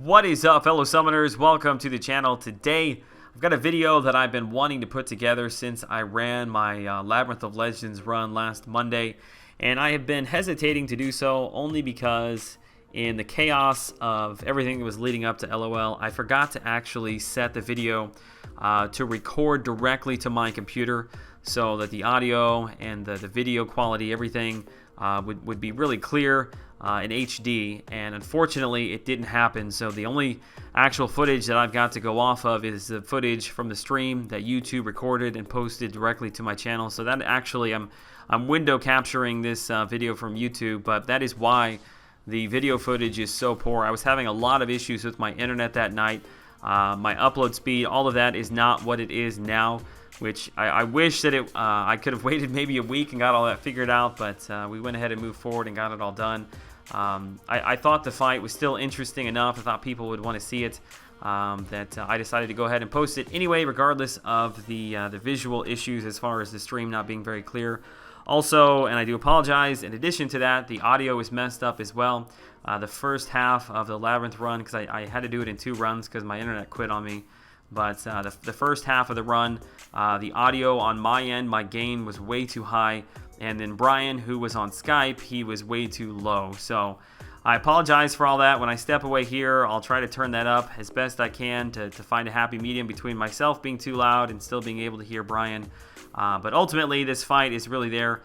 What is up, fellow summoners? Welcome to the channel. Today I've got a video that I've been wanting to put together since I ran my Labyrinth of Legends run last Monday, and I have been hesitating to do so only because in the chaos of everything that was leading up to LOL, I forgot to actually set the video to record directly to my computer so that the audio and the video quality, everything would be really clear in HD, and unfortunately it didn't happen. So the only actual footage that I've got to go off of is the footage from the stream that YouTube recorded and posted directly to my channel. So that actually I'm window capturing this video from YouTube, but that is why the video footage is so poor. I was having a lot of issues with my internet that night. My upload speed, all of that is not what it is now, which I wish that I could have waited maybe a week and got all that figured out, but we went ahead and moved forward and got it all done. I thought the fight was still interesting enough. I thought people would want to see it, that I decided to go ahead and post it anyway, regardless of the visual issues as far as the stream not being very clear. Also, and I do apologize, in addition to that, the audio is messed up as well. The first half of the Labyrinth run, because I had to do it in 2 runs because my internet quit on me. But the first half of the run, the audio on my end, my gain was way too high. And then Brian, who was on Skype, he was way too low. So I apologize for all that. When I step away here, I'll try to turn that up as best I can to find a happy medium between myself being too loud and still being able to hear Brian. But ultimately, this fight is really there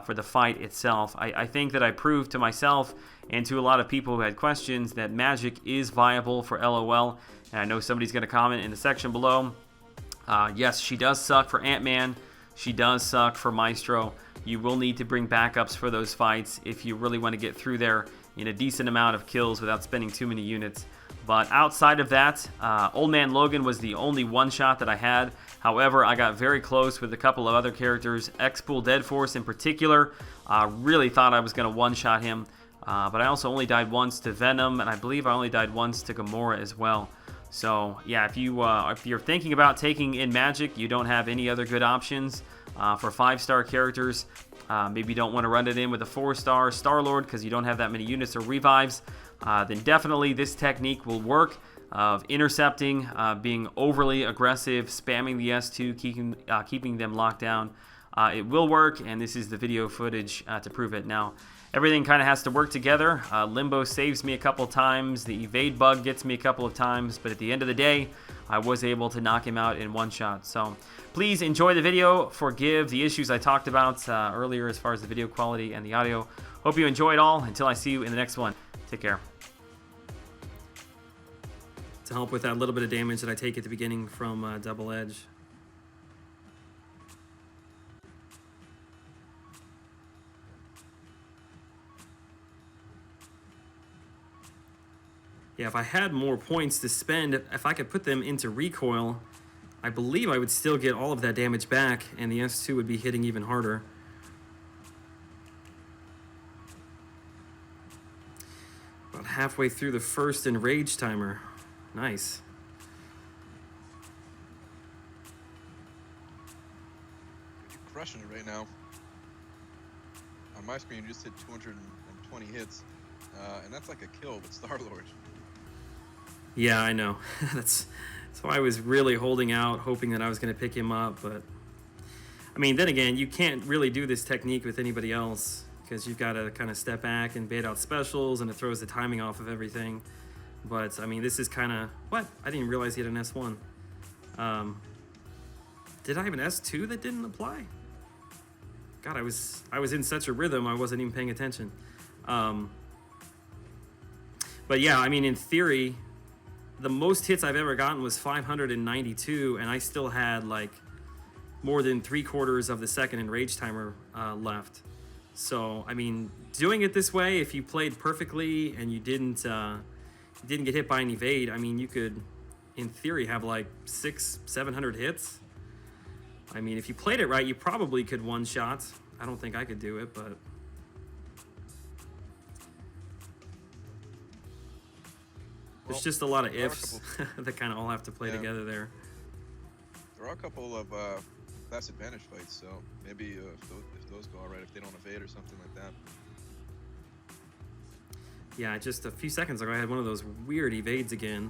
for the fight itself. I think that I proved to myself and to a lot of people who had questions that Magik is viable for LOL. And I know somebody's going to comment in the section below. Yes, she does suck for Ant-Man. She does suck for Maestro. You will need to bring backups for those fights if you really want to get through there in a decent amount of kills without spending too many units. But outside of that, Old Man Logan was the only one-shot that I had. However, I got very close with a couple of other characters. X-Pool Dead Force in particular, really thought I was going to one-shot him. But I also only died once to Venom, and I believe I only died once to Gamora as well. So yeah, if you're thinking about taking in Magik, you don't have any other good options for 5-star characters. Maybe you don't want to run it in with a 4-star Star-Lord because you don't have that many units or revives. Then definitely this technique will work of intercepting, being overly aggressive, spamming the S2, keeping them locked down. It will work, and this is the video footage to prove it. Now, everything kind of has to work together. Limbo saves me a couple of times. The evade bug gets me a couple of times. But at the end of the day, I was able to knock him out in one shot. So please enjoy the video. Forgive the issues I talked about earlier as far as the video quality and the audio. Hope you enjoy it all. Until I see you in the next one, take care. To help with that little bit of damage that I take at the beginning from Double Edge. Yeah, if I had more points to spend, if I could put them into recoil, I believe I would still get all of that damage back, and the S2 would be hitting even harder. About halfway through the first enrage timer. Nice. You're crushing it right now. On my screen, you just hit 220 hits, and that's like a kill with Star-Lord. Yeah, I know. That's why I was really holding out, hoping that I was going to pick him up. But, I mean, then again, you can't really do this technique with anybody else because you've got to kind of step back and bait out specials, and it throws the timing off of everything. But, I mean, this is kind of... What? I didn't even realize he had an S1. Did I have an S2 that didn't apply? God, I was in such a rhythm, I wasn't even paying attention. But, yeah, I mean, in theory... The most hits I've ever gotten was 592, and I still had like more than 3/4 of the second enrage timer left. So, I mean, doing it this way, if you played perfectly and you didn't get hit by an evade, I mean, you could, in theory, have like 600-700 hits. I mean, if you played it right, you probably could one-shot. I don't think I could do it, but... There's just a lot of ifs that kind of all have to play together there. There are a couple of class advantage fights, so maybe if those go all right, if they don't evade or something like that. Yeah, just a few seconds ago I had one of those weird evades again.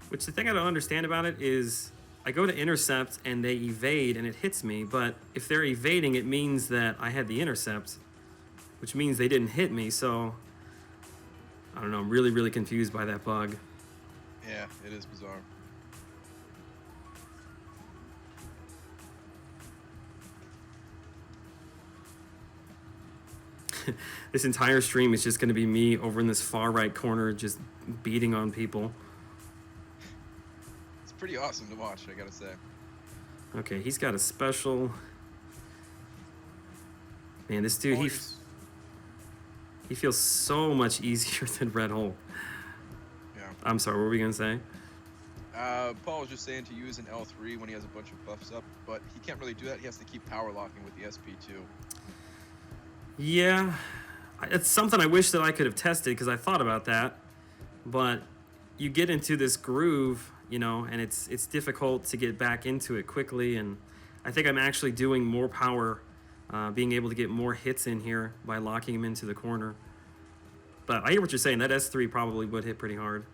Which the thing I don't understand about it is I go to intercept and they evade and it hits me, but if they're evading, it means that I had the intercept, which means they didn't hit me, so I don't know, I'm really, really confused by that bug. Yeah, it is bizarre. This entire stream is just going to be me over in this far right corner just beating on people. It's pretty awesome to watch, I gotta say. Okay, he's got a special. Man, this dude, he feels so much easier than Red Hole. Yeah. I'm sorry, what were we going to say? Paul was just saying to use an L3 when he has a bunch of buffs up, but he can't really do that. He has to keep power locking with the SP2. Yeah, it's something I wish that I could have tested because I thought about that, but you get into this groove, you know, and it's difficult to get back into it quickly, and I think I'm actually doing more power, being able to get more hits in here by locking him into the corner. But I hear what you're saying. That S3 probably would hit pretty hard.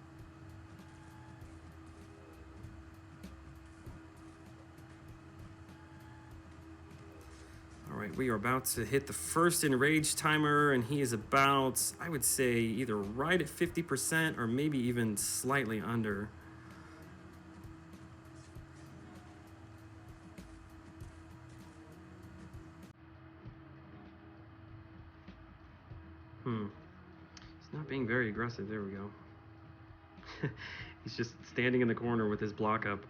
All right, we are about to hit the first enrage timer, and he is about, I would say, either right at 50% or maybe even slightly under. He's not being very aggressive. There we go. He's just standing in the corner with his block up.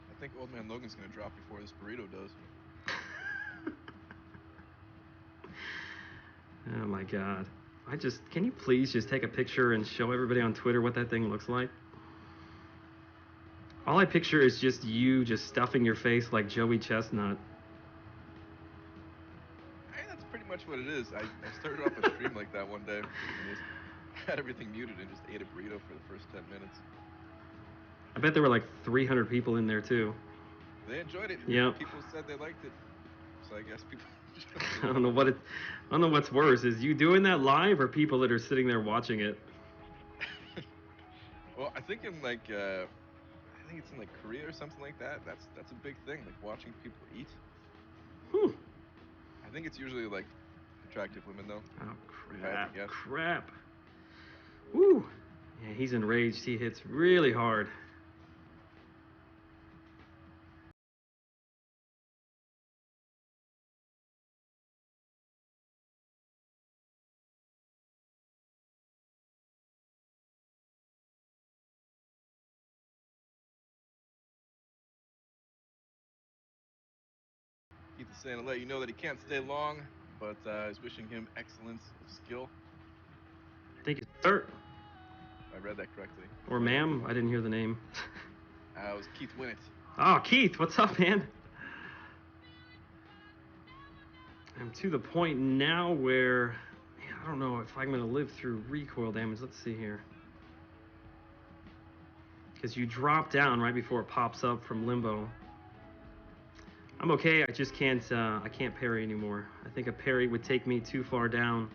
I think Old Man Logan's gonna drop before this burrito does. Oh my god. Can you please just take a picture and show everybody on Twitter what that thing looks like? All I picture is just you just stuffing your face like Joey Chestnut. Hey, that's pretty much what it is. I started off a stream like that one day and just had everything muted and just ate a burrito for the first 10 minutes. I bet there were like 300 people in there too. They enjoyed it. Yep. People said they liked it. So I guess people I don't know what's worse, is you doing that live or people that are sitting there watching it? Well, I think in like I think it's in like Korea or something like that. That's a big thing, like watching people eat. I think it's usually like attractive women though. Oh If I had to guess. crap. Woo! Yeah, he's enraged. He hits really hard. Keith is saying to let you know that he can't stay long, but is wishing him excellence of skill. Thank you, sir. I read that correctly. Or ma'am. I didn't hear the name. It was Keith Winnett. Oh, Keith, what's up, man? I'm to the point now where, man, I don't know if I'm going to live through recoil damage. Let's see here. Because you drop down right before it pops up from Limbo. I'm okay. I just can't. I can't parry anymore. I think a parry would take me too far down.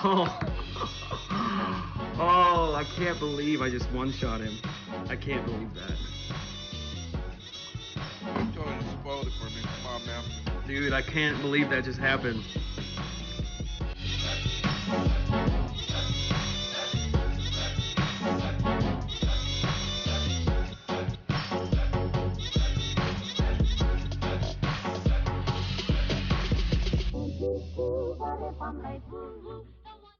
Oh. Oh, I can't believe I just one-shot him. I can't believe that. You totally just spoiled it for me. Come on, man. Dude, I can't believe that just happened.